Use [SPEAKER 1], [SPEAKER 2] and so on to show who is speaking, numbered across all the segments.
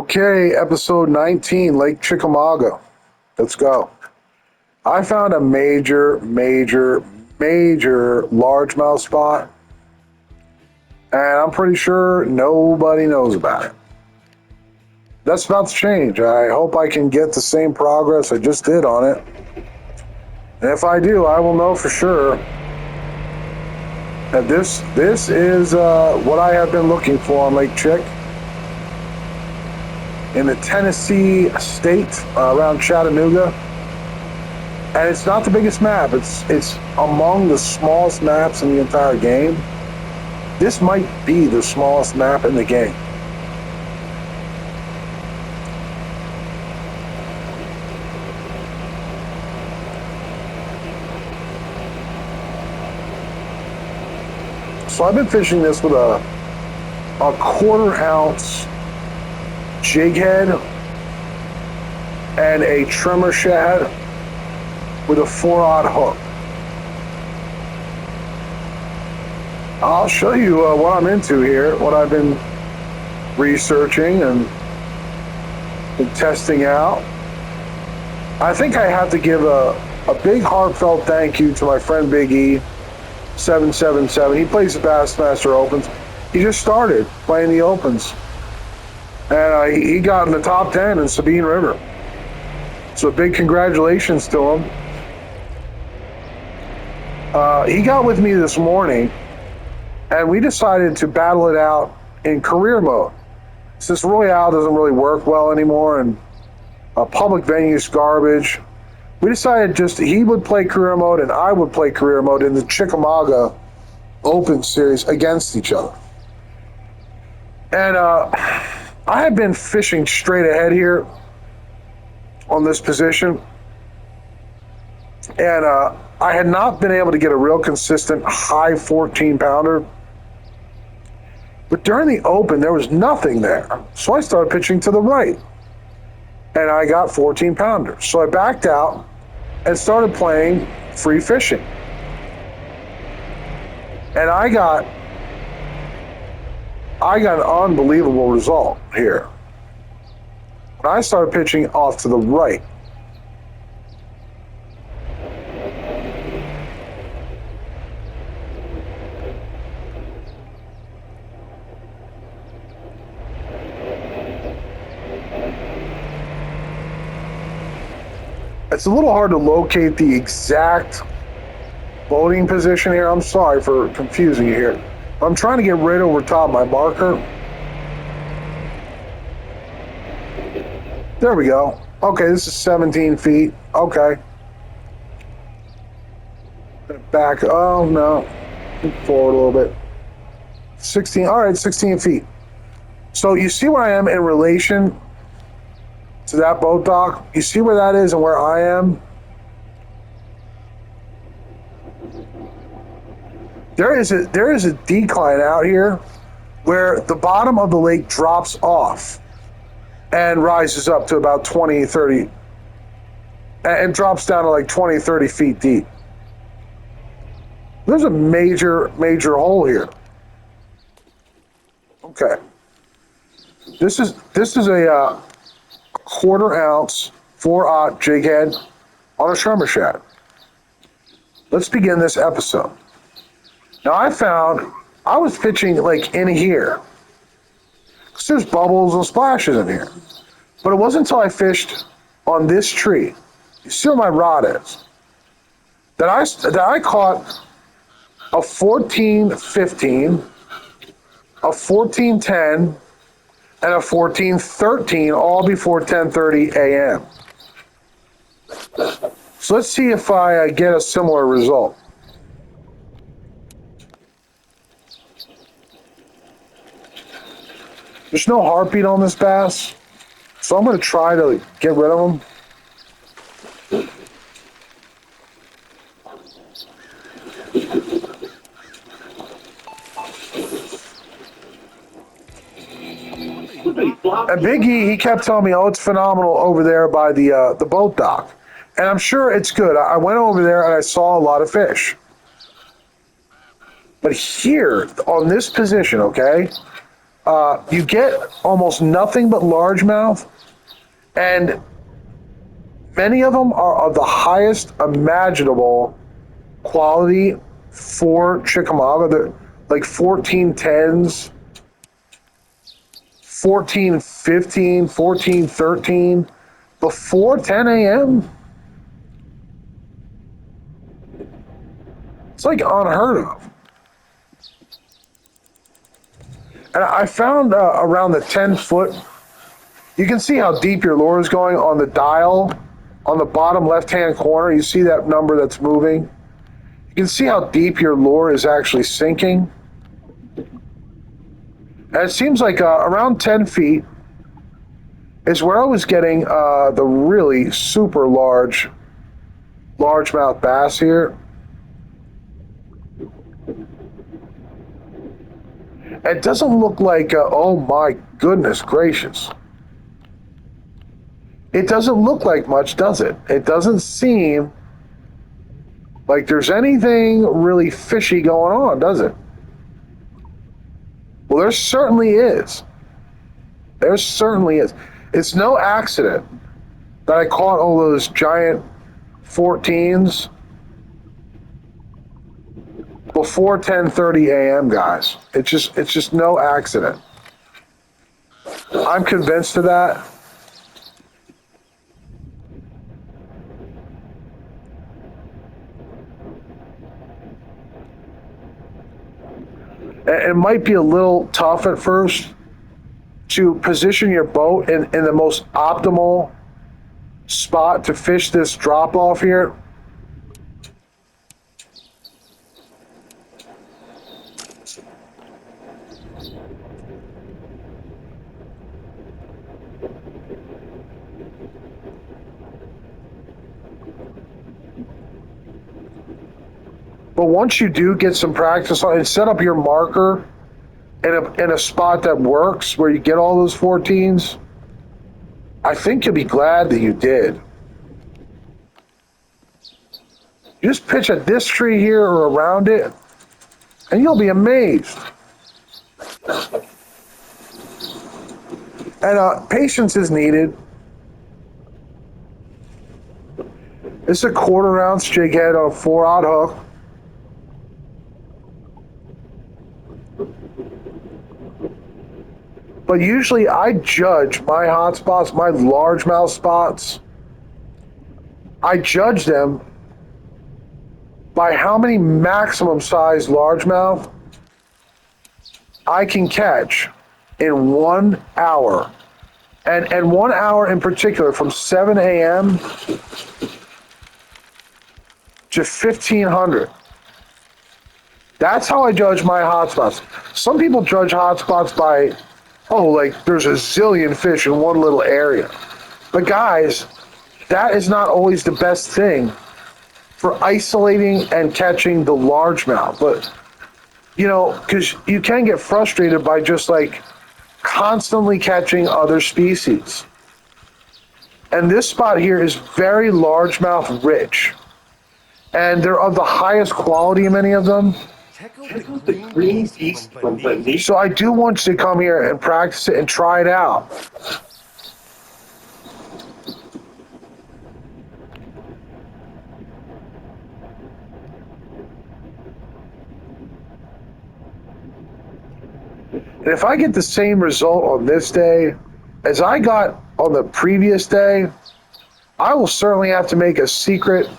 [SPEAKER 1] Okay, episode 19, Lake Chickamauga. Let's go. I found a major largemouth spot, and I'm pretty sure nobody knows about it. That's about to change. I hope I can get the same progress I just did on it. And if I do, I will know for sure that this is what I have been looking for on Lake Chick in the Tennessee state around Chattanooga. And it's not the biggest map. It's among the smallest maps in the entire game. This might be the smallest map in the game. So I've been fishing this with a 1/4 ounce jig head and a trimmer shad with a 4/0 hook. I'll show you what I'm into here, what I've been researching and been testing out. I think I have to give a big heartfelt thank you to my friend Big E 777. He plays the Bassmaster Opens. He just started playing the Opens. And he got in the top 10 in Sabine River. So big congratulations to him. He got with me this morning, and we decided to battle it out in career mode. Since Royale doesn't really work well anymore, and public venues garbage, we decided he would play career mode and I would play career mode in the Chickamauga Open Series against each other. And I have been fishing straight ahead here on this position, and I had not been able to get a real consistent high 14 pounder. But during the Open, there was nothing there. So I started pitching to the right, and I got 14 pounders. So I backed out and started playing free fishing. And I got an unbelievable result here. When I started pitching off to the right, it's a little hard to locate the exact boating position here. I'm sorry for confusing you here. I'm trying to get right over top my marker. There we go. Okay, this is 17 feet. Okay. Back. Oh, no. Forward a little bit. 16. All right, 16 feet. So you see where I am in relation to that boat dock? You see where that is and where I am? There is a decline out here where the bottom of the lake drops off and rises up to about 20, 30, and drops down to like 20, 30 feet deep. There's a major hole here. Okay. This is a 1/4 ounce 4/0 jig head on a trimmer shad. Let's begin this episode. Now I found I was pitching like in here, because there's bubbles and splashes in here. But it wasn't until I fished on this tree, you see where my rod is, that I caught a 14-15, a 14-10, and a 14-13 all before 10:30 a.m. So let's see if I get a similar result. There's no heartbeat on this bass, so I'm going to try to get rid of him. And Big E, he kept telling me, oh, it's phenomenal over there by the boat dock. And I'm sure it's good. I went over there and I saw a lot of fish. But here, on this position, okay, You get almost nothing but largemouth, and many of them are of the highest imaginable quality for Chickamauga. They're like 1410s, 1415, 1413, before 10 a.m. It's like unheard of. And I found around the 10-foot, you can see how deep your lure is going on the dial on the bottom left-hand corner. You see that number that's moving. You can see how deep your lure is actually sinking. And it seems like around 10 feet is where I was getting the really super largemouth bass here. It doesn't look like, oh my goodness gracious. It doesn't look like much, does it? It doesn't seem like there's anything really fishy going on, does it? Well, there certainly is. There certainly is. It's no accident that I caught all those giant 14s before 10:30 a.m., guys. It's just no accident. I'm convinced of that. It might be a little tough at first to position your boat in the most optimal spot to fish this drop off here. But once you do get some practice on it, set up your marker in a spot that works where you get all those 14s, I think you'll be glad that you did. You just pitch at this tree here or around it, and you'll be amazed. And patience is needed. This is a 1/4 ounce jig head on a 4/0 hook. But usually I judge my hot spots, my largemouth spots, I judge them by how many maximum size largemouth I can catch in 1 hour. And 1 hour in particular, from 7 a.m. to 1500. That's how I judge my hotspots. Some people judge hotspots by, oh, like there's a zillion fish in one little area. But guys, that is not always the best thing for isolating and catching the largemouth. But, you know, because you can get frustrated by just like constantly catching other species. And this spot here is very largemouth rich. And they're of the highest quality, many of them.
[SPEAKER 2] Check out the green piece from beneath.
[SPEAKER 1] So I do want you to come here and practice it and try it out. And if I get the same result on this day as I got on the previous day, I will certainly have to make a secret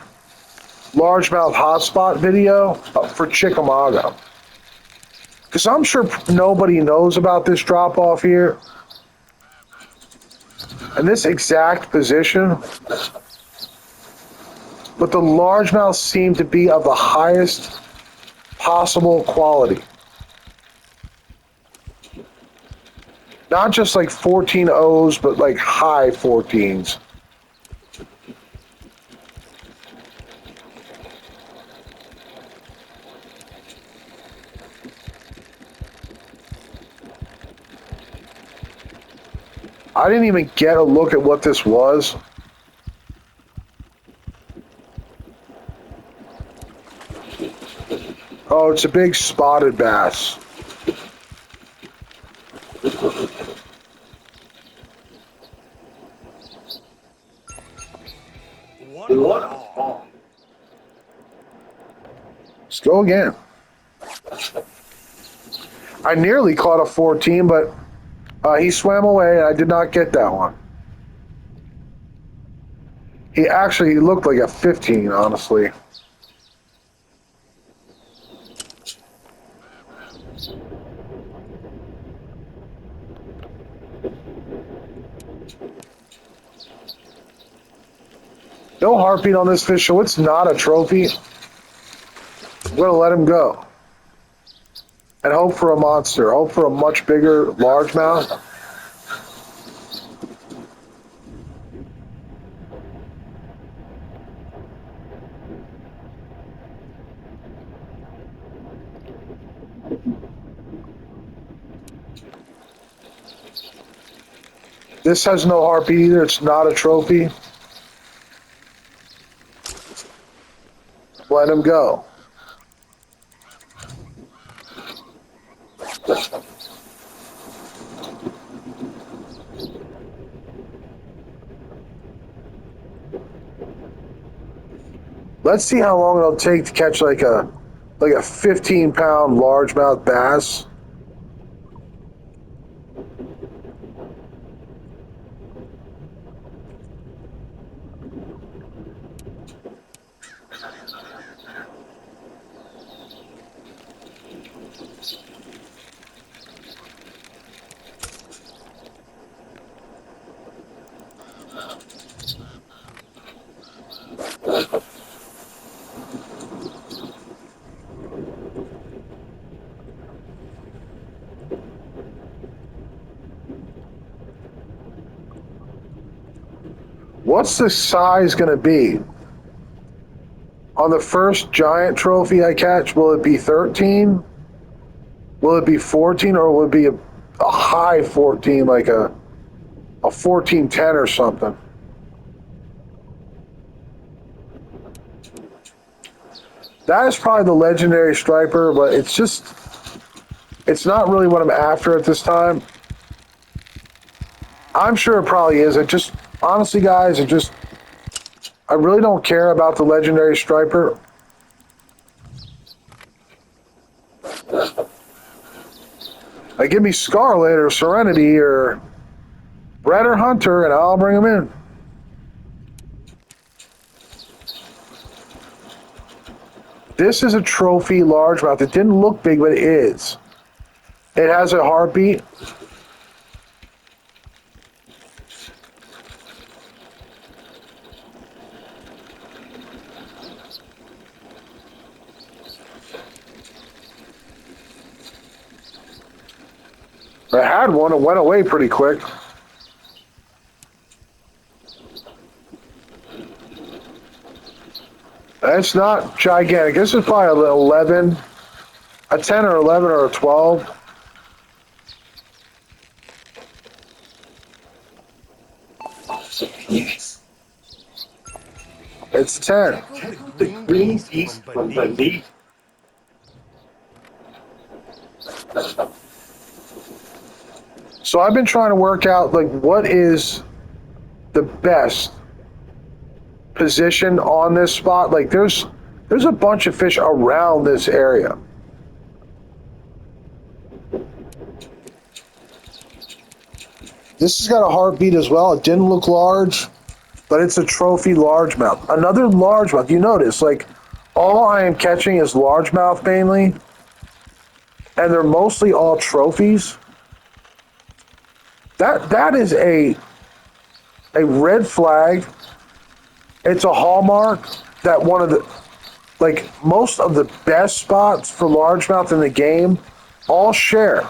[SPEAKER 1] largemouth hotspot video for Chickamauga. Because I'm sure nobody knows about this drop off here. And this exact position. But the largemouth seem to be of the highest possible quality. Not just like 14 O's, but like high 14s. I didn't even get a look at what this was. Oh, it's a big spotted bass. Go again. I nearly caught a 14, but he swam away, and I did not get that one. He actually looked like a 15, honestly. No heartbeat on this fish, so it's not a trophy. I'm going to let him go. And hope for a monster. Hope for a much bigger largemouth. This has no heartbeat either. It's not a trophy. Let him go. Let's see how long it'll take to catch like a 15-pound largemouth bass. What's the size going to be? On the first giant trophy I catch, will it be 13? Will it be 14, or will it be a high 14, like a 14-10 or something? That is probably the legendary striper, but it's not really what I'm after at this time. I'm sure it probably is. Honestly, guys, I really don't care about the legendary striper. Like, give me Scarlet or Serenity or Red or Hunter, and I'll bring them in. This is a trophy largemouth. It didn't look big, but it is. It has a heartbeat. I had one. It went away pretty quick. It's not gigantic. This is probably an 11, a 10 or 11 or a 12. It's 10.
[SPEAKER 2] The green beast from beneath.
[SPEAKER 1] So I've been trying to work out, like, what is the best position on this spot. Like, there's a bunch of fish around this area. This has got a heartbeat as well. It didn't look large, but it's a trophy largemouth. Another largemouth. You notice, like, all I am catching is largemouth mainly, and they're mostly all trophies. That is a red flag. It's a hallmark that one of the, like, most of the best spots for largemouth in the game all share,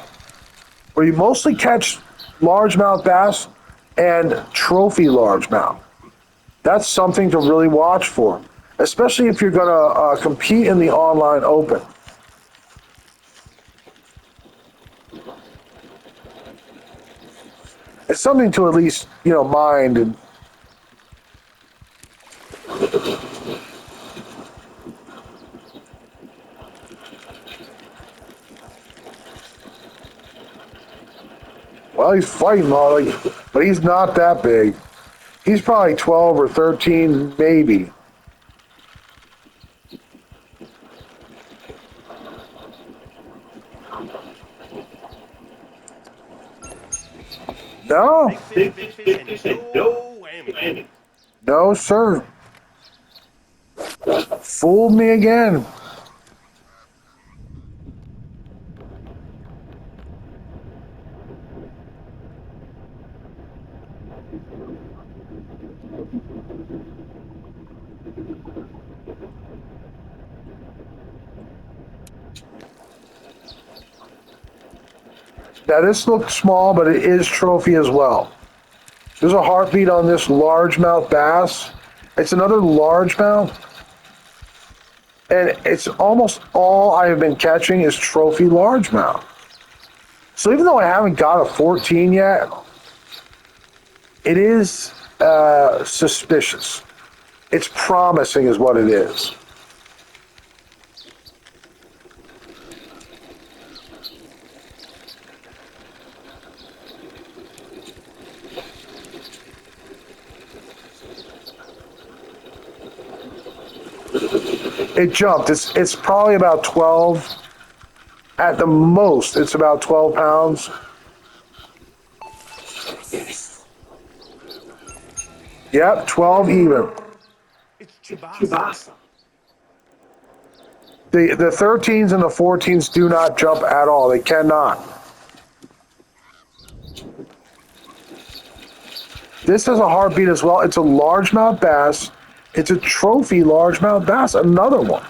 [SPEAKER 1] where you mostly catch largemouth bass and trophy largemouth. That's something to really watch for, especially if you're going to compete in the online open. It's something to at least, mind. And well, he's fighting all, but he's not that big. He's probably 12 or 13, maybe. No,
[SPEAKER 2] Big fish, and no whammy.
[SPEAKER 1] no, sir. Fooled me again. Now this looks small, but it is trophy as well. There's a heartbeat on this largemouth bass. It's another largemouth, and it's almost all I have been catching is trophy largemouth. So even though I haven't got a 14 yet, it is suspicious. It's promising is what it is. It jumped. It's probably about 12. At the most, it's about 12 pounds. Yep, 12 even.
[SPEAKER 2] It's Chibasa.
[SPEAKER 1] The 13s and the 14s do not jump at all. They cannot. This has a heartbeat as well. It's a largemouth bass. It's a trophy largemouth bass. Another one.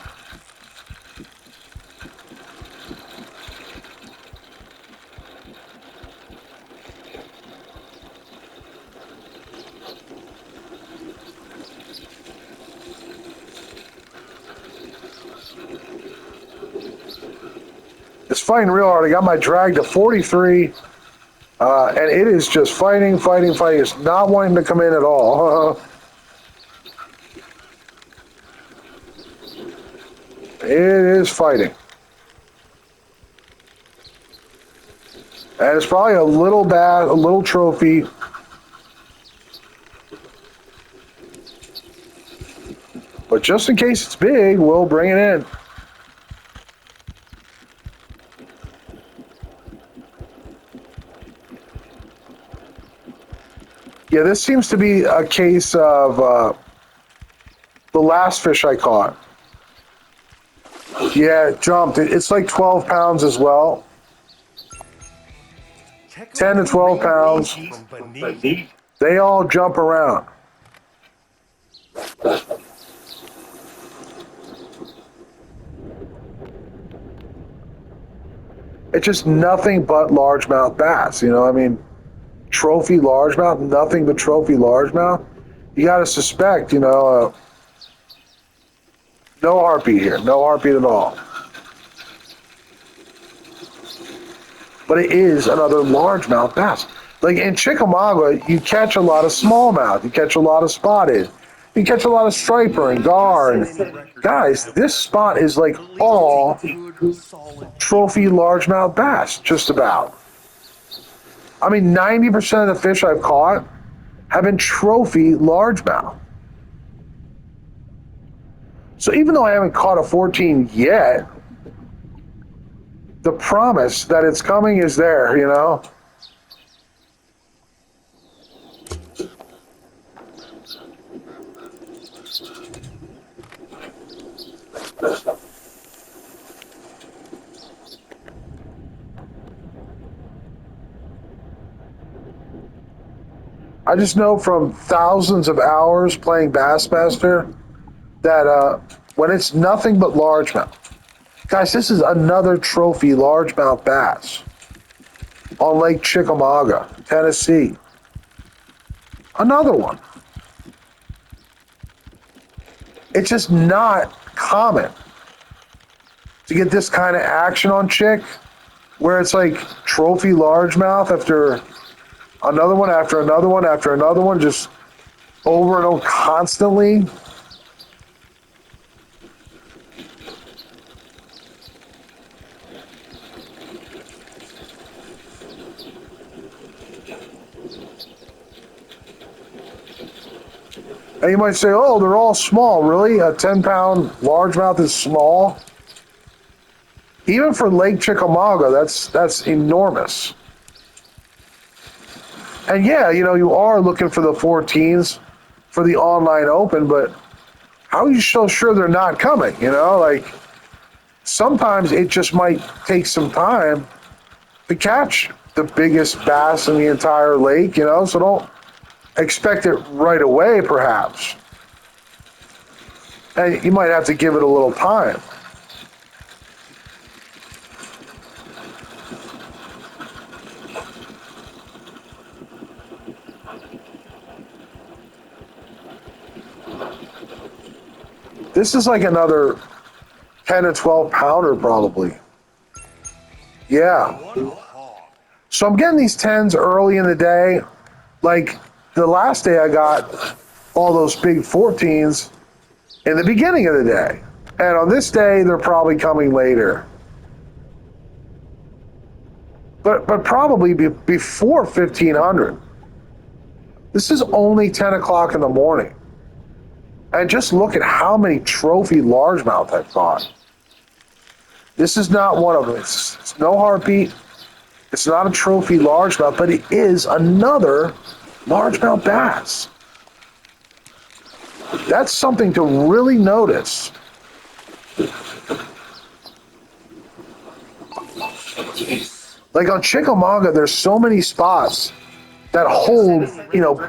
[SPEAKER 1] It's fighting real hard. I got my drag to 43, and it is just fighting. It's not wanting to come in at all. It is fighting. And it's probably a little bass, a little trophy. But just in case it's big, we'll bring it in. Yeah, this seems to be a case of the last fish I caught. Yeah, it jumped. It's like 12 pounds as well. 10 to 12 pounds.
[SPEAKER 2] From beneath.
[SPEAKER 1] They all jump around. It's just nothing but largemouth bass. You know, I mean, trophy largemouth, nothing but trophy largemouth. You got to suspect, no heartbeat here, no heartbeat at all. But it is another largemouth bass. Like in Chickamauga, you catch a lot of smallmouth, you catch a lot of spotted, you catch a lot of striper and gar. And guys, this spot is like all trophy largemouth bass, just about. I mean, 90% of the fish I've caught have been trophy largemouth. So even though I haven't caught a 14 yet, the promise that it's coming is there, you know? I just know from thousands of hours playing Bassmaster that when it's nothing but largemouth, guys, this is another trophy largemouth bass on Lake Chickamauga, Tennessee. Another one. It's just not common to get this kind of action on Chick, where it's like trophy largemouth after another one, after another one, after another one, just over and over constantly. And you might say, oh, they're all small. Really? A 10-pound largemouth is small? Even for Lake Chickamauga, that's enormous. And yeah, you are looking for the 14s for the online open, but how are you so sure they're not coming? Like sometimes it just might take some time to catch the biggest bass in the entire lake, so don't expect it right away, perhaps. And you might have to give it a little time. This is like another 10 to 12 pounder, probably. Yeah.
[SPEAKER 2] What a hog.
[SPEAKER 1] So I'm getting these 10s early in the day. Like the last day, I got all those big 14s in the beginning of the day. And on this day, they're probably coming later. But probably before 1500. This is only 10 o'clock in the morning. And just look at how many trophy largemouth I've caught. This is not one of them. It's no heartbeat. It's not a trophy largemouth, but it is another largemouth bass. That's something to really notice. Like on Chickamauga, there's so many spots that hold,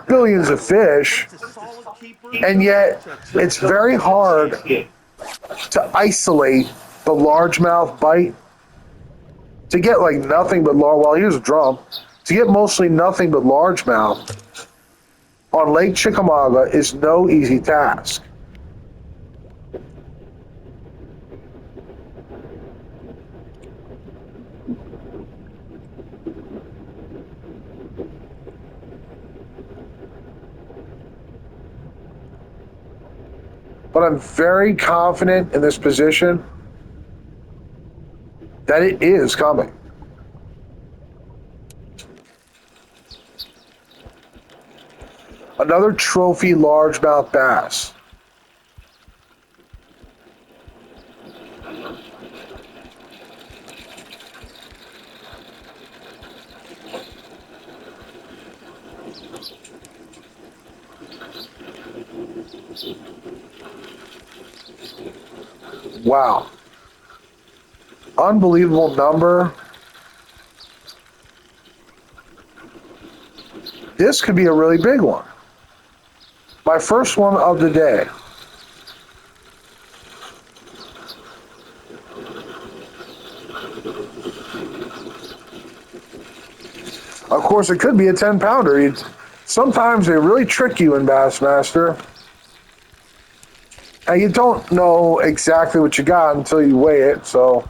[SPEAKER 1] billions of fish,
[SPEAKER 2] It's a solid keeper.
[SPEAKER 1] and yet it's very hard to isolate the largemouth bite. To get like nothing but well, here's a drum. To get mostly nothing but largemouth on Lake Chickamauga is no easy task. But I'm very confident in this position that it is coming. Another trophy largemouth bass. Wow. Unbelievable number. This could be a really big one. My first one of the day. Of course, it could be a 10 pounder. Sometimes they really trick you in Bassmaster. And you don't know exactly what you got until you weigh it, so.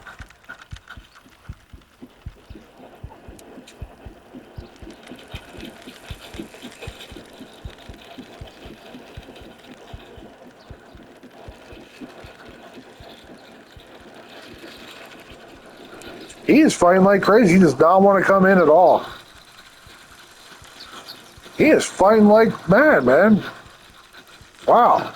[SPEAKER 1] He is fighting like crazy. He does not want to come in at all. He is fighting like mad, man. Wow.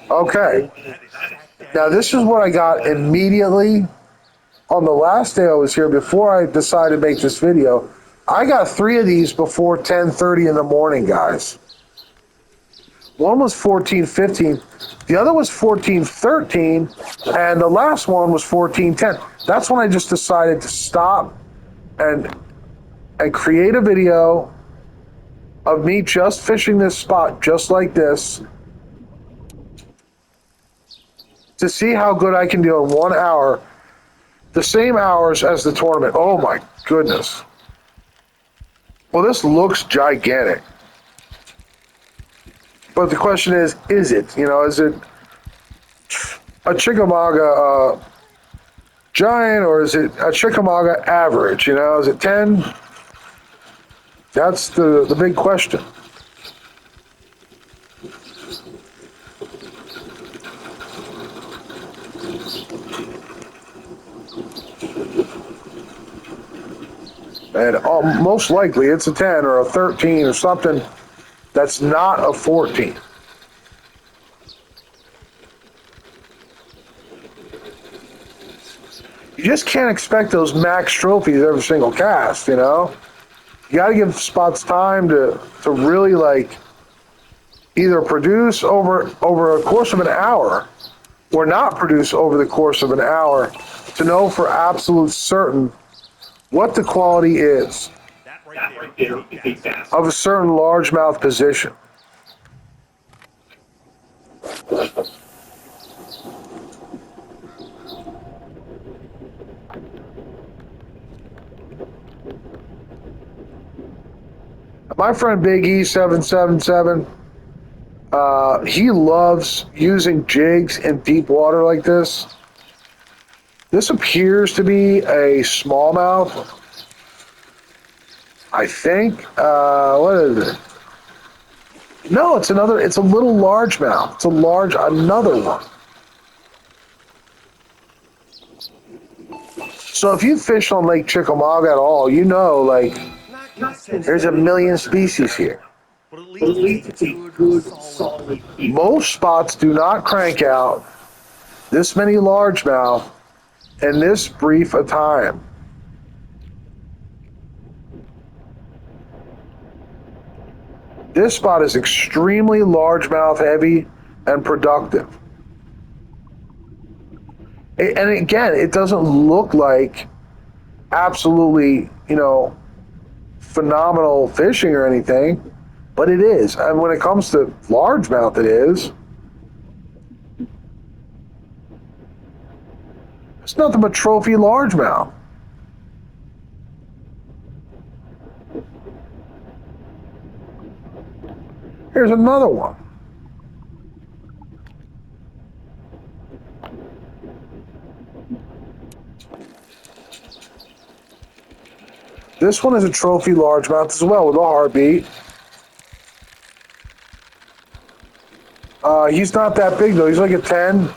[SPEAKER 1] Okay. Now this is what I got immediately on the last day I was here before I decided to make this video. I got 3 of these before 10:30 in the morning, guys. One was 14:15, the other was 14:13, and the last one was 14:10. That's when I just decided to stop and create a video of me just fishing this spot just like this to see how good I can do in 1 hour, the same hours as the tournament. Oh my goodness. Well, this looks gigantic. But the question is it? Is it a Chickamauga giant or is it a Chickamauga average? Is it 10? That's the big question. And most likely it's a 10 or a 13 or something that's not a 14. You just can't expect those max trophies every single cast, you know? You got to give spots time to really like either produce over a course of an hour or not produce over the course of an hour to know for absolute certain what the quality is
[SPEAKER 2] That right there is a Bassmaster.
[SPEAKER 1] of a certain largemouth position. My friend Big E777, he loves using jigs in deep water like this. This appears to be a smallmouth. I think. What is it? No, it's another. It's a little largemouth. It's another one. So if you fish on Lake Chickamauga at all, you know, like,
[SPEAKER 2] Not gonna send
[SPEAKER 1] there's a million species here.
[SPEAKER 2] but at least it's a good, solid beat.
[SPEAKER 1] Most spots do not crank out this many largemouth in this brief a time. This spot is extremely largemouth heavy and productive. And again, it doesn't look like absolutely, phenomenal fishing or anything, but it is. And when it comes to largemouth, it is. It's nothing but trophy largemouth. Here's another one. This one is a trophy largemouth as well with a heartbeat. He's not that big though. He's like a 10.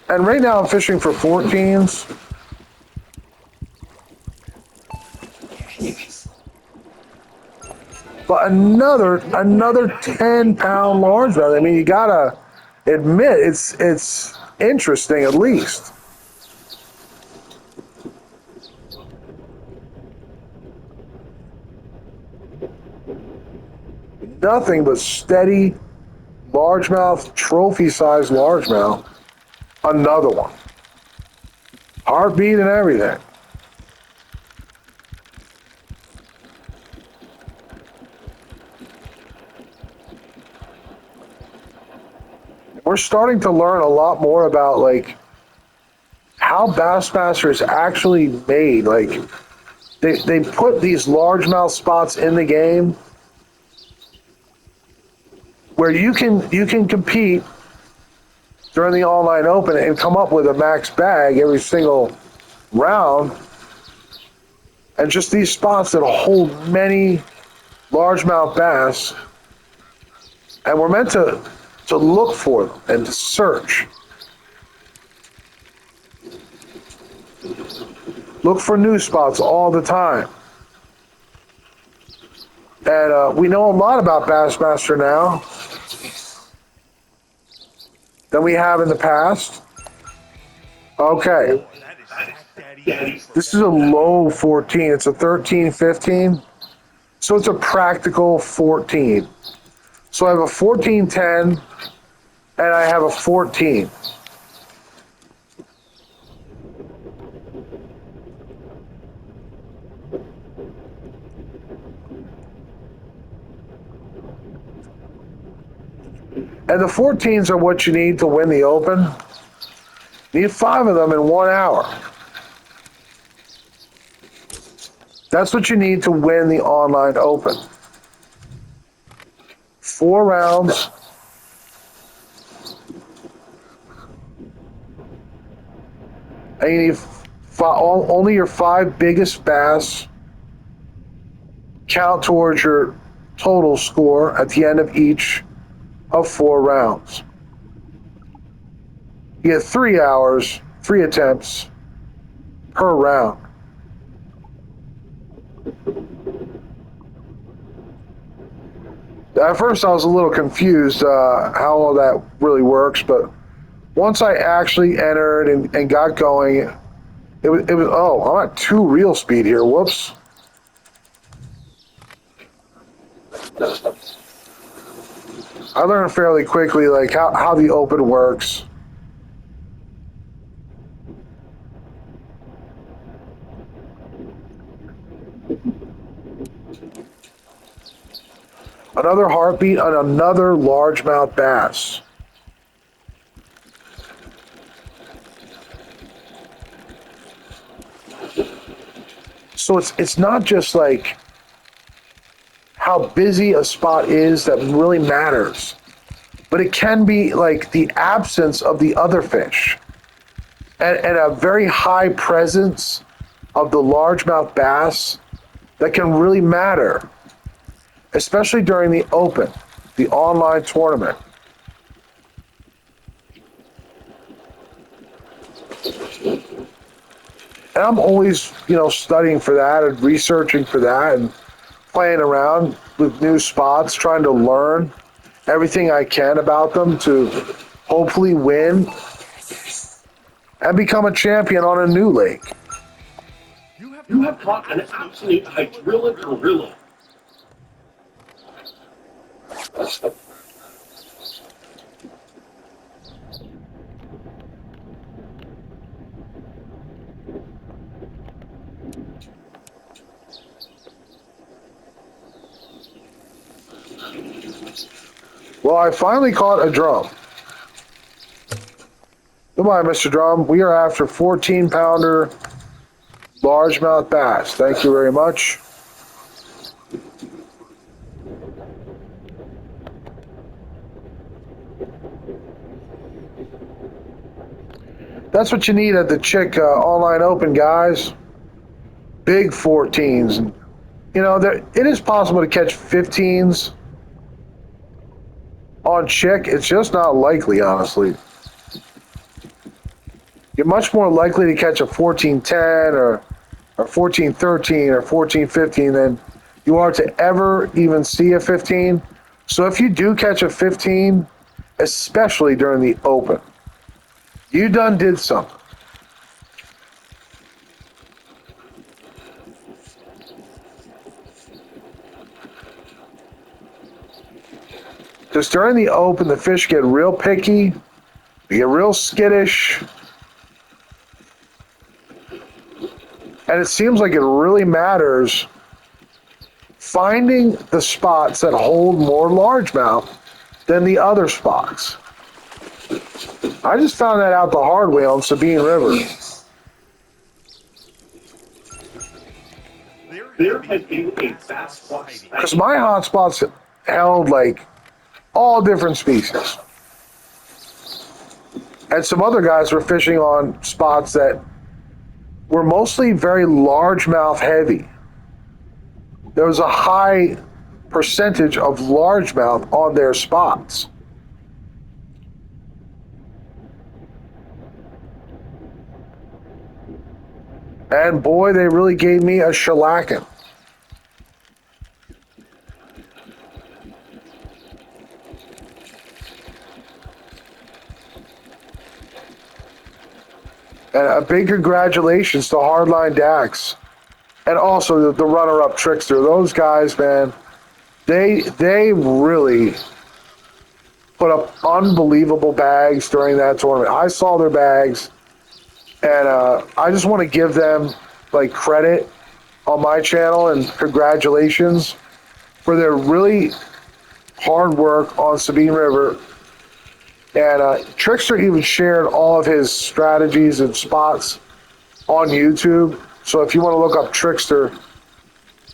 [SPEAKER 1] And right now I'm fishing for 14s. But another 10-pound largemouth. I mean, you gotta admit it's interesting at least. Nothing but steady largemouth, trophy-sized largemouth. Another one. Heartbeat and everything. We're starting to learn a lot more about like how Bassmaster is actually made. Like they put these largemouth spots in the game where you can compete during the online open and come up with a max bag every single round. And just these spots that hold many largemouth bass. And we're meant to look for them and to search. Look for new spots all the time. And we know a lot about Bassmaster now than we have in the past. Okay.
[SPEAKER 2] That is Sack Daddy.
[SPEAKER 1] This is a low 14. It's a 13, 15. So it's a practical 14. So I have a 1410 and I have a 14. And the 14s are what you need to win the open. You need 5 of them in 1 hour. That's what you need to win the online open. 4 rounds. And you need only your 5 biggest bass count towards your total score at the end of each of 4 rounds. You get 3 hours, 3 attempts per round. At first, I was a little confused how all that really works, but once I actually entered and got going, it was. Oh, I'm at 2 real speed here. Whoops. I learned fairly quickly like how the open works. Another heartbeat on another largemouth bass. So it's not just like how busy a spot is that really matters, but it can be like the absence of the other fish and a very high presence of the largemouth bass that can really matter, especially during the open, the online tournament. And I'm always, studying for that and researching for that and playing around with new spots, trying to learn everything I can about them to hopefully win and become a champion on a new lake.
[SPEAKER 2] You have caught an absolute hydrilla gorilla.
[SPEAKER 1] Well, I finally caught a drum. Goodbye, Mr. Drum. We are after 14-pounder largemouth bass. Thank you very much. That's what you need at the Chick Online Open, guys. Big 14s. It is possible to catch 15s on Chick. It's just not likely, honestly. You're much more likely to catch a 1410 or 1413 or 1415 than you are to ever even see a 15. So if you do catch a 15, especially during the open, you done did something. Because during the open, the fish get real picky, they get real skittish, and it seems like it really matters finding the spots that hold more largemouth than the other spots. I just found that out the hard way on Sabine River.
[SPEAKER 2] There has been a Bassmaster.
[SPEAKER 1] Because my hotspots held like all different species. And some other guys were fishing on spots that were mostly very largemouth heavy. There was a high percentage of largemouth on their spots. And boy, they really gave me a shellacking. And a big congratulations to Hardline Dax. And also the runner-up Trickster. Those guys, man, they really put up unbelievable bags during that tournament. I saw their bags, and I just want to give them like credit on my channel and congratulations for their really hard work on Sabine River. And Trickster even shared all of his strategies and spots on YouTube. So if you want to look up Trickster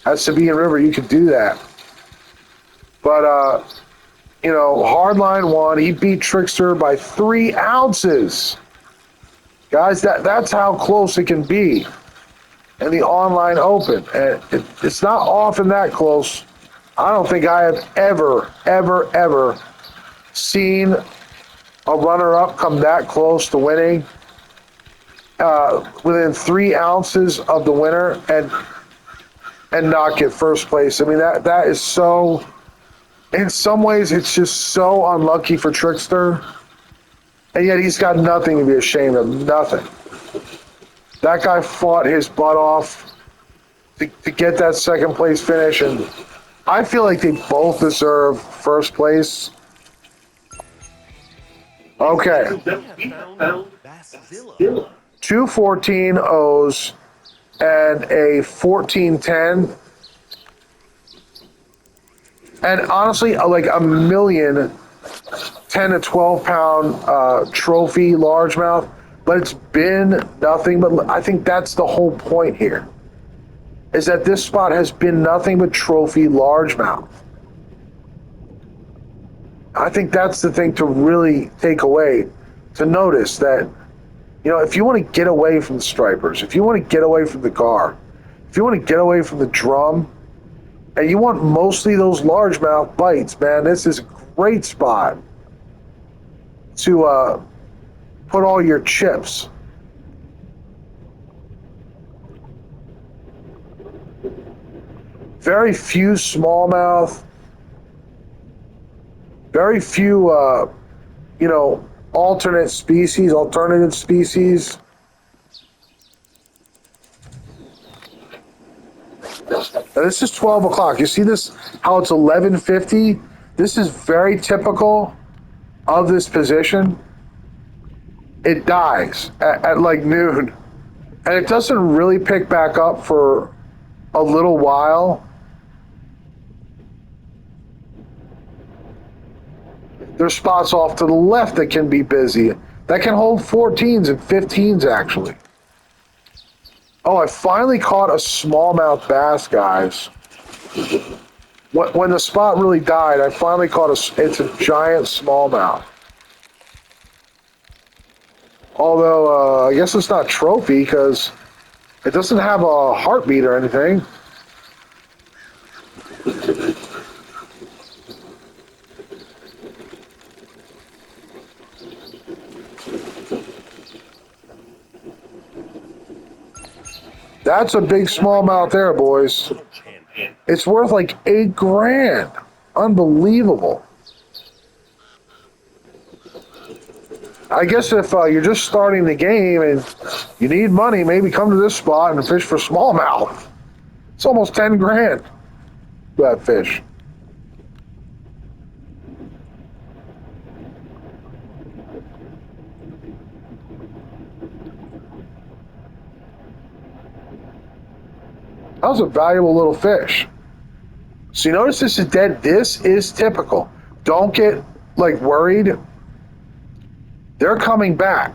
[SPEAKER 1] at Sabine River, you can do that. But, Hardline won. He beat Trickster by 3 ounces. Guys, that's how close it can be in the online open. And it's not often that close. I don't think I have ever seen a runner-up come that close to winning. within 3 ounces of the winner and not get first place. I mean, that is so, in some ways, it's just so unlucky for Trickster. And yet he's got nothing to be ashamed of, nothing. That guy fought his butt off to get that second place finish, and I feel like they both deserve first place. Okay.
[SPEAKER 2] We have found Bassmaster.
[SPEAKER 1] 214 O's and a 1410. And honestly, like a million 10 to 12 pound trophy largemouth, but it's been nothing but, I think that's the whole point here, is that this spot has been nothing but trophy largemouth. I think that's the thing to really take away, to notice that, you know, if you want to get away from the stripers, if you want to get away from the gar, if you want to get away from the drum, and you want mostly those largemouth bites, man, this is a great spot to put all your chips. Very few smallmouth, very few, alternative species. Now this is 12 o'clock. You see this, how it's 11:50? This is very typical of this position. It dies at like noon. And it doesn't really pick back up for a little while. There's spots off to the left that can be busy. That can hold 14s and 15s actually. Oh, I finally caught a smallmouth bass, guys. When the spot really died, I finally caught it's a giant smallmouth. Although, I guess it's not trophy because it doesn't have a heartbeat or anything. That's a big smallmouth there, boys. It's worth like $8,000. Unbelievable. I guess if you're just starting the game and you need money, maybe come to this spot and fish for smallmouth. It's almost $10,000 for that fish. That was a valuable little fish. So you notice this is dead. This is typical. Don't get like worried. They're coming back.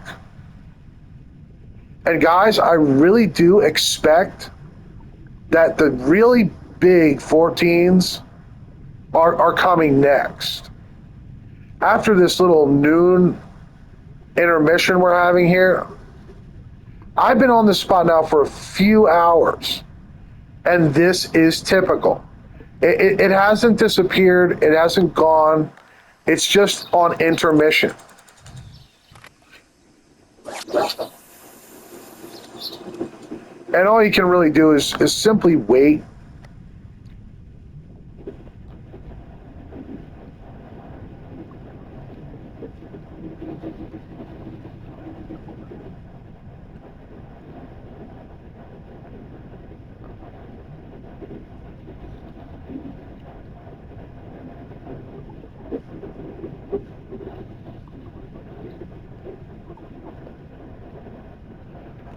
[SPEAKER 1] And guys, I really do expect that the really big 14s are coming next. After this little noon intermission we're having here, I've been on this spot now for a few hours. And this is typical. It hasn't disappeared. It hasn't gone. It's just on intermission. And all you can really do is simply wait.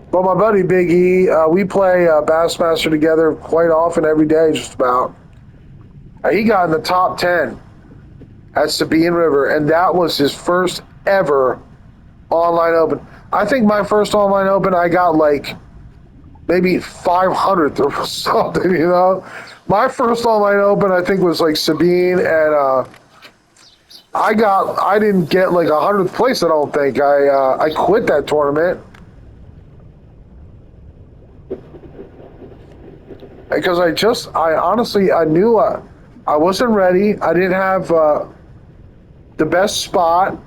[SPEAKER 1] Well, my buddy Big E, we play Bassmaster together quite often, every day, just about. He got in the top 10 at Sabine River, and that was his first ever online open. I think my first online open, I got like maybe 500th or something, you know? My first online open, I think, was like Sabine, and I didn't get like 100th place, I don't think. I quit that tournament. Because I honestly, I knew I wasn't ready. I didn't have the best spot,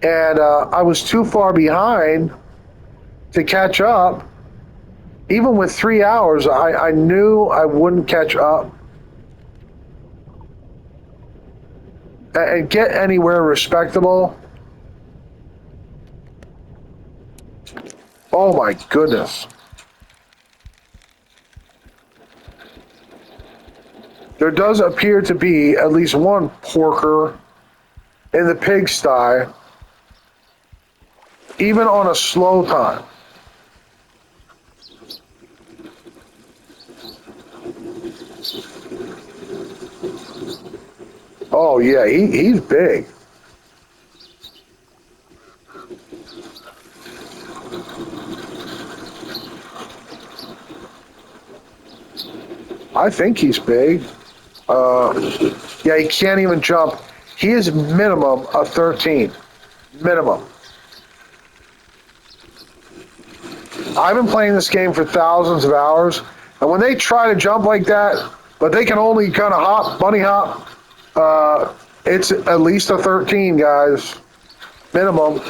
[SPEAKER 1] and I was too far behind to catch up. Even with 3 hours, I knew I wouldn't catch up and get anywhere respectable. Oh my goodness. There does appear to be at least one porker in the pigsty, even on a slow time. Oh yeah, he's big. I think he's big. Yeah, he can't even jump. He is minimum a 13. Minimum. I've been playing this game for thousands of hours, and when they try to jump like that, but they can only kind of hop, bunny hop, it's at least a 13, guys. Minimum.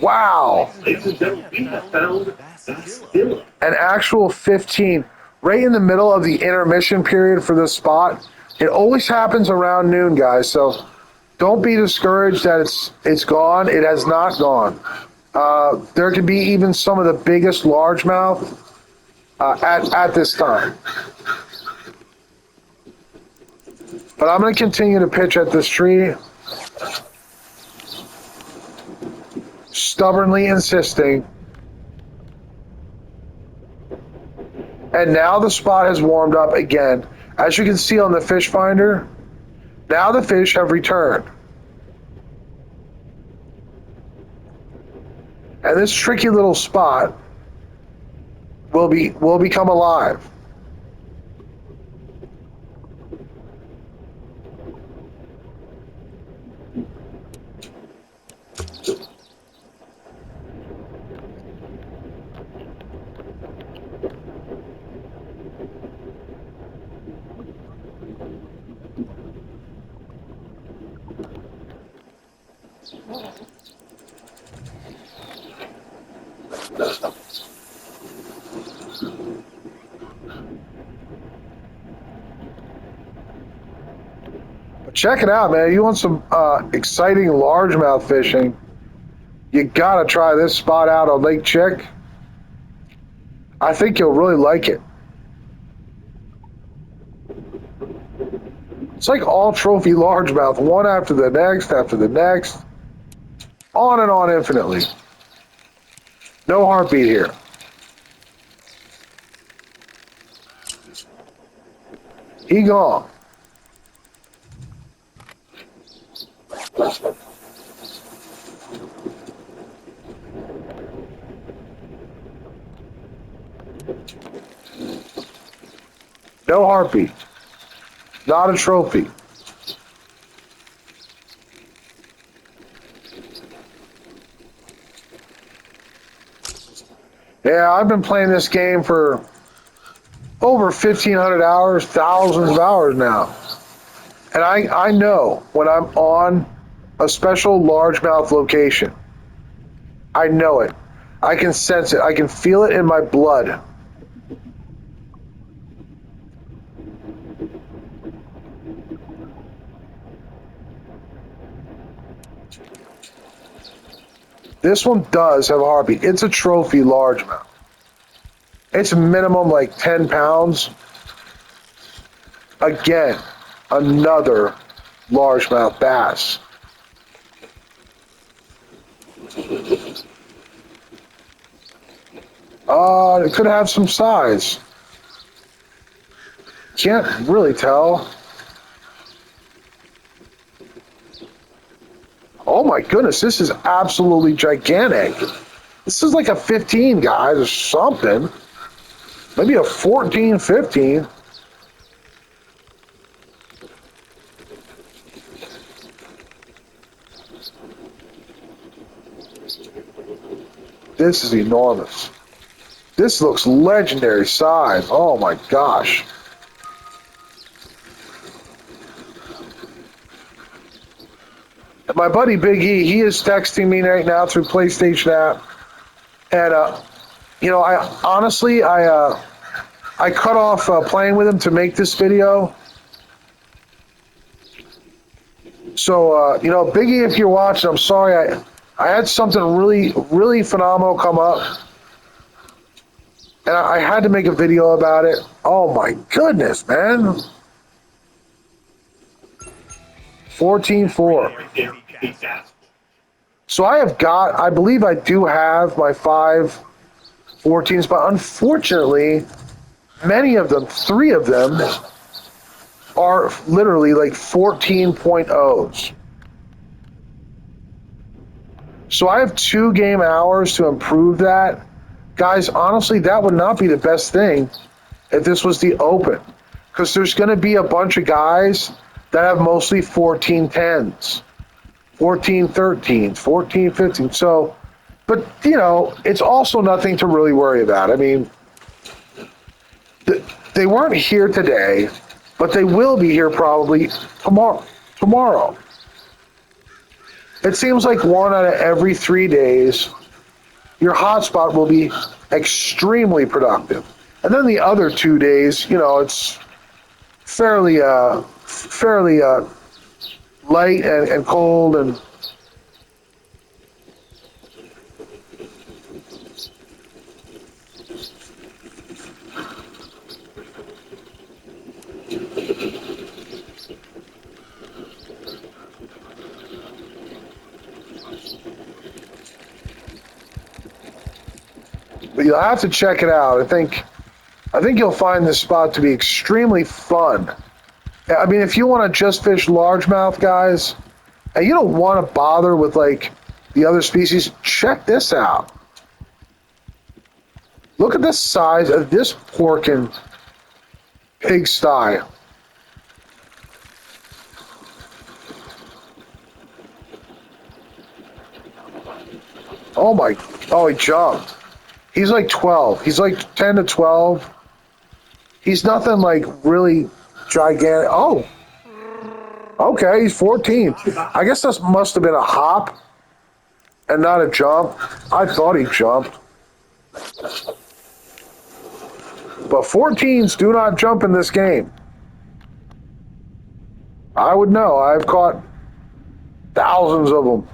[SPEAKER 1] Wow.
[SPEAKER 2] Ladies and gentlemen, we have found Bassmaster.
[SPEAKER 1] An actual 15 right in the middle of the intermission period for this spot. It always happens around noon, guys, so don't be discouraged that it's gone. It has not gone. There could be even some of the biggest largemouth at this time. But I'm going to continue to pitch at this tree, stubbornly insisting. And now the spot has warmed up again. As you can see on the fish finder, now the fish have returned. And this tricky little spot will become alive. But check it out, man. You want some exciting largemouth fishing? You gotta try this spot out on Lake Chick. I think you'll really like it. It's like all trophy largemouth, one after the next, on and on infinitely. No heartbeat here. He gone. No heartbeat. Not a trophy. Yeah, I've been playing this game for over 1,500 hours, thousands of hours now. And I know when I'm on a special largemouth location. I know it. I can sense it. I can feel it in my blood. This one does have a heartbeat. It's a trophy largemouth. It's minimum like 10 pounds. Again, another largemouth bass. It could have some size. Can't really tell. Oh my goodness, this is absolutely gigantic. This is like a 15, guys, or something. Maybe a 14, 15. This is enormous. This looks legendary size. Oh my gosh. My buddy Big E, he is texting me right now through PlayStation app, and I honestly, I cut off playing with him to make this video. So Big E, if you're watching, I'm sorry, I had something really, really phenomenal come up, and I had to make a video about it. Oh my goodness, man! 14-4.
[SPEAKER 2] Right there, big ass.
[SPEAKER 1] So I believe I do have my 5 14s, but unfortunately, many of them, 3 of them, are literally like 14.0s. So I have 2 game hours to improve that. Guys, honestly, that would not be the best thing if this was the open, because there's going to be a bunch of guys that have mostly 1410s, 1413s, 1415. So, but it's also nothing to really worry about. I mean, they weren't here today, but they will be here probably tomorrow. It seems like 1 out of every 3 days, your hotspot will be extremely productive. And then the other 2 days, it's fairly light and cold and but you'll have to check it out. I think you'll find this spot to be extremely fun. I mean, if you want to just fish largemouth, guys, and you don't want to bother with like the other species, check this out. Look at the size of this porkin pigsty. Oh, he jumped. He's like 12. He's like 10 to 12. He's nothing like really gigantic. Oh, okay, he's 14. I guess this must have been a hop and not a jump. I thought he jumped. But 14s do not jump in this game. I would know. I've caught thousands of them.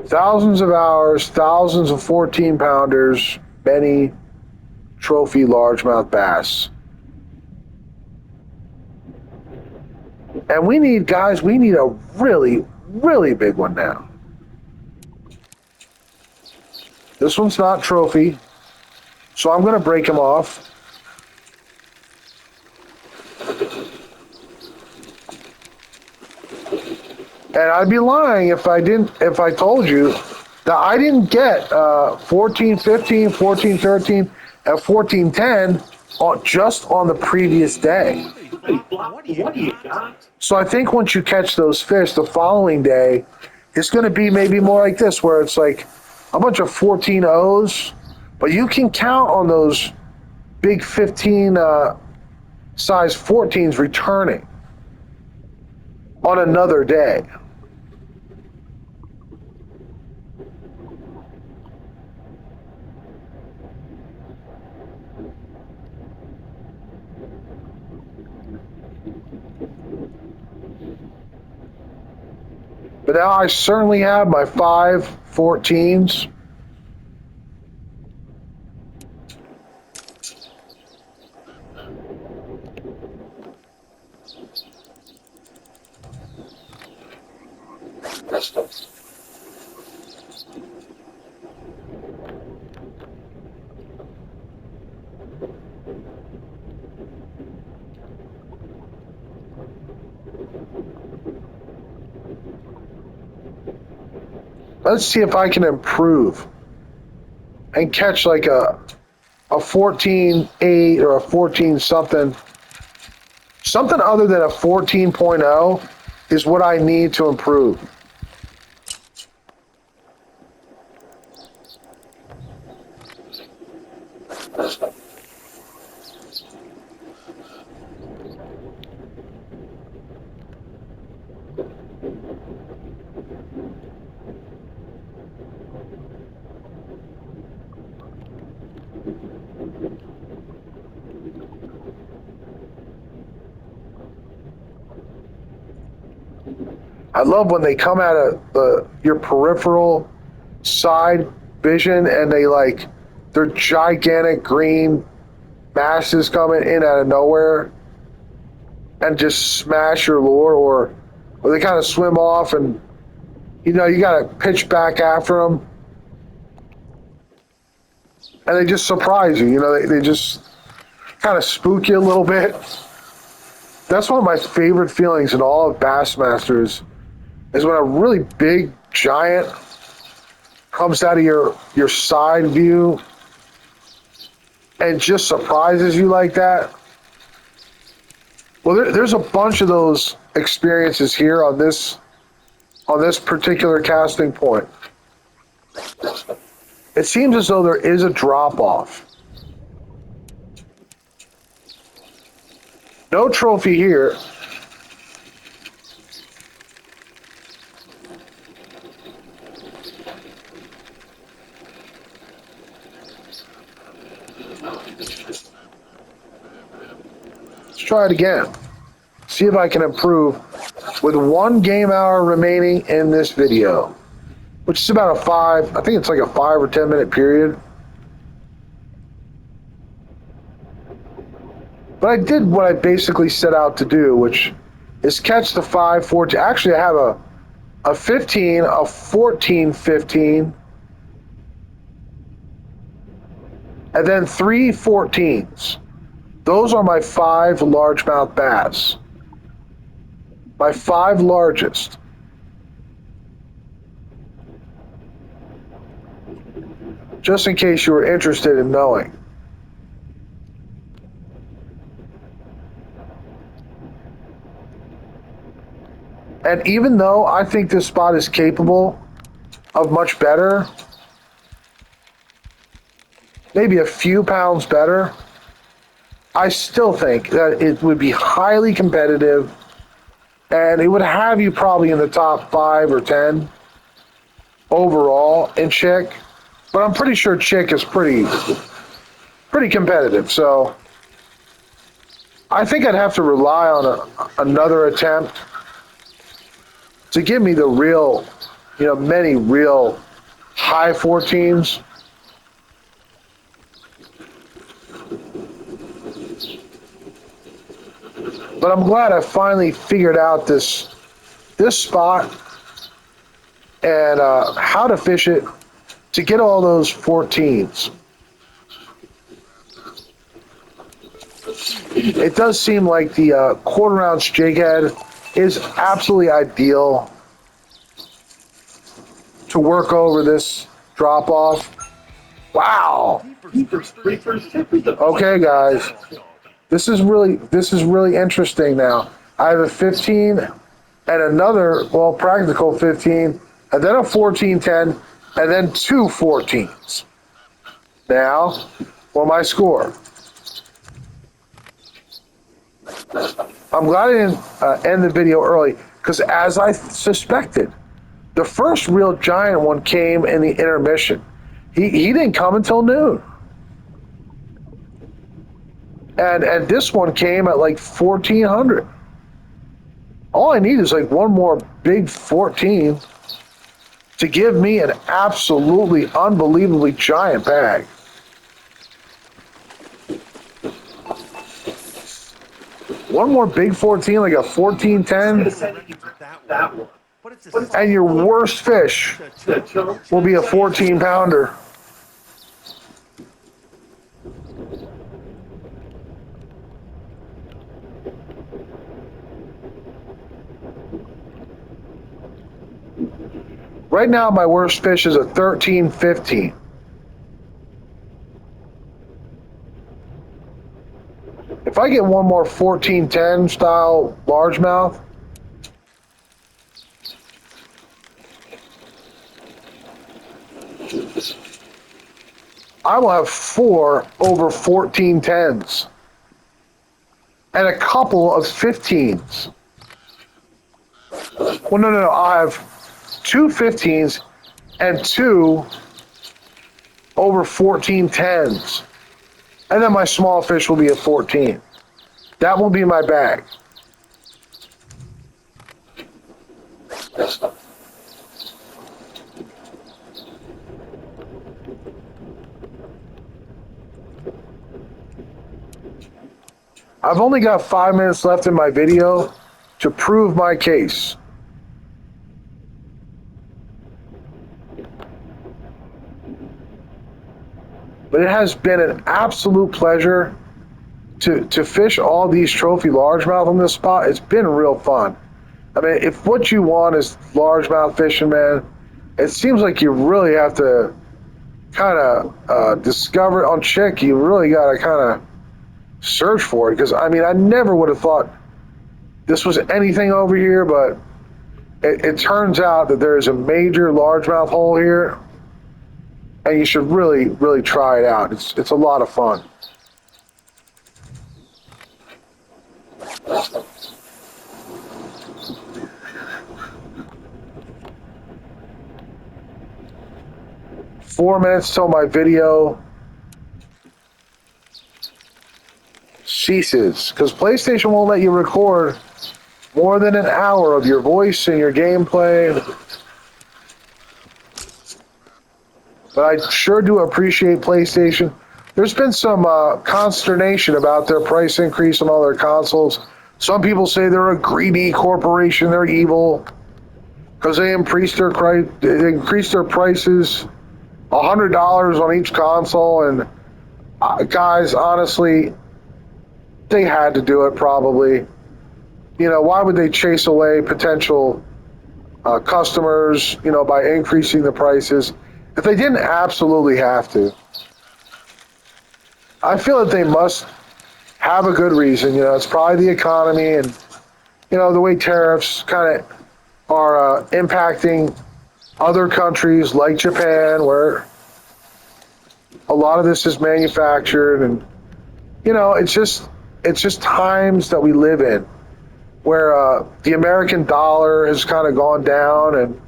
[SPEAKER 1] Thousands of hours, thousands of 14-pounders, many trophy largemouth bass. And we need a really, really big one now. This one's not trophy, so I'm going to break him off. And I'd be lying if I told you that I didn't get 14, 15, 14, 13, and 14, 10 just on the previous day.
[SPEAKER 2] What do you got?
[SPEAKER 1] So I think once you catch those fish, the following day, it's going to be maybe more like this, where it's like a bunch of 14 O's, but you can count on those big 15 size 14s returning on another day. But now I certainly have my 5 14s. Let's see if I can improve and catch like a 14.8 or a 14 something. Something other than a 14.0 is what I need to improve. I love when they come out of your peripheral side vision and they're gigantic green masses coming in out of nowhere and just smash your lure, or they kind of swim off and you got to pitch back after them and they just surprise you. They just kind of spook you a little bit. That's one of my favorite feelings in all of Bassmasters is when a really big giant comes out of your side view and just surprises you like that. Well, there's a bunch of those experiences here on this particular casting point. It seems as though there is a drop off. No trophy here. Let's try it again. See if I can improve with 1 game hour remaining in this video, which is about I think it's like a 5 or 10 minute period. But I did what I basically set out to do, which is catch the 5, 14. Actually, I have a 15, a 14, 15, and then 3 14s. Those are my 5 largemouth bass. My 5 largest. Just in case you were interested in knowing. And even though I think this spot is capable of much better, maybe a few pounds better, I still think that it would be highly competitive and it would have you probably in the top 5 or 10 overall in Chick. But I'm pretty sure Chick is pretty competitive. So I think I'd have to rely on another attempt to give me the real, many real high 14s. But I'm glad I finally figured out this spot and how to fish it to get all those 14s. It does seem like the quarter ounce jig head is absolutely ideal to work over this drop off. Wow. Okay, guys. This is really interesting now. I have a 15 and another, practical 15, and then a 14-10, and then 2 14s. Now, for my score. I'm glad I didn't end the video early, because as I suspected, the first real giant one came in the intermission. He didn't come until noon. And this one came at like 1400. All I need is like one more big 14 to give me an absolutely unbelievably giant bag. One more big 14, like a 14-10, and your worst fish will be a 14-pounder. Right now, my worst fish is a 13-15. If I get one more 14-10 style largemouth, I will have 4 over 14-10s and a couple of 15s. Well, no. I have 2 15s and 2 over 14-10s. And then my small fish will be a 14. That will be my bag. I've only got 5 minutes left in my video to prove my case. But it has been an absolute pleasure to fish all these trophy largemouth on this spot. It's been real fun. I mean, if what you want is largemouth fishing, man, it seems like you really have to kind of discover it on Chick. You really got to kind of search for it, because I mean, I never would have thought this was anything over here, but it turns out that there is a major largemouth hole here, and you should really try it out. It's a lot of fun. Four minutes till my video ceases, because PlayStation won't let you record more than an hour of your voice and your gameplay. But I sure do appreciate PlayStation. There's been some consternation about their price increase on all their consoles. Some people say they're a greedy corporation, they're evil, because they increased their prices $100 on each console. And guys, honestly, they had to do it probably. You know, why would they chase away potential customers, you know, by increasing the prices if they didn't absolutely have to? I feel that they must have a good reason. You know, it's probably the economy and, you know, the way tariffs kind of are impacting other countries like Japan, where a lot of this is manufactured. And, you know, it's just times that we live in where the American dollar has kind of gone down and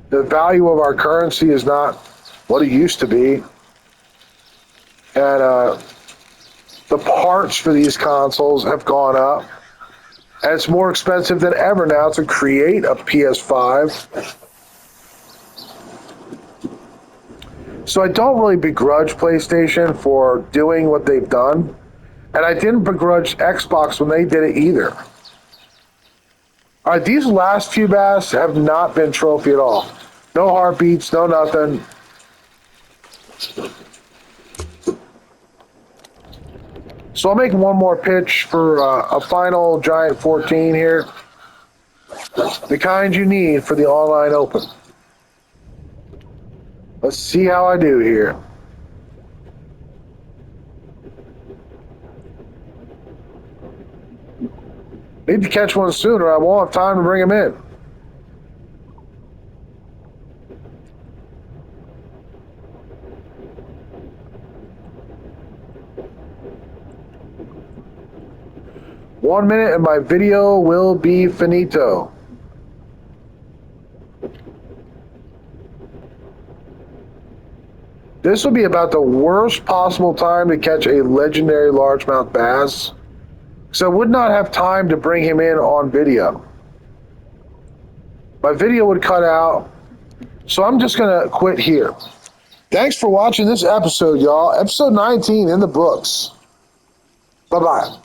[SPEAKER 1] the value of our currency is not what it used to be. And the parts for these consoles have gone up. And it's more expensive than ever now to create a PS5. So I don't really begrudge PlayStation for doing what they've done. And I didn't begrudge Xbox when they did it either. All right, these last few bass have not been trophy at all. No heartbeats, no nothing. So I'll make one more pitch for a final giant 14 here. The kind you need for the online open. Let's see how I do here. Need to catch one sooner. I won't have time to bring him in. 1 minute and my video will be finito. This will be about the worst possible time to catch a legendary largemouth bass, because I would not have time to bring him in on video. My video would cut out, so I'm just going to quit here. Thanks for watching this episode, y'all. Episode 19 in the books. Bye-bye.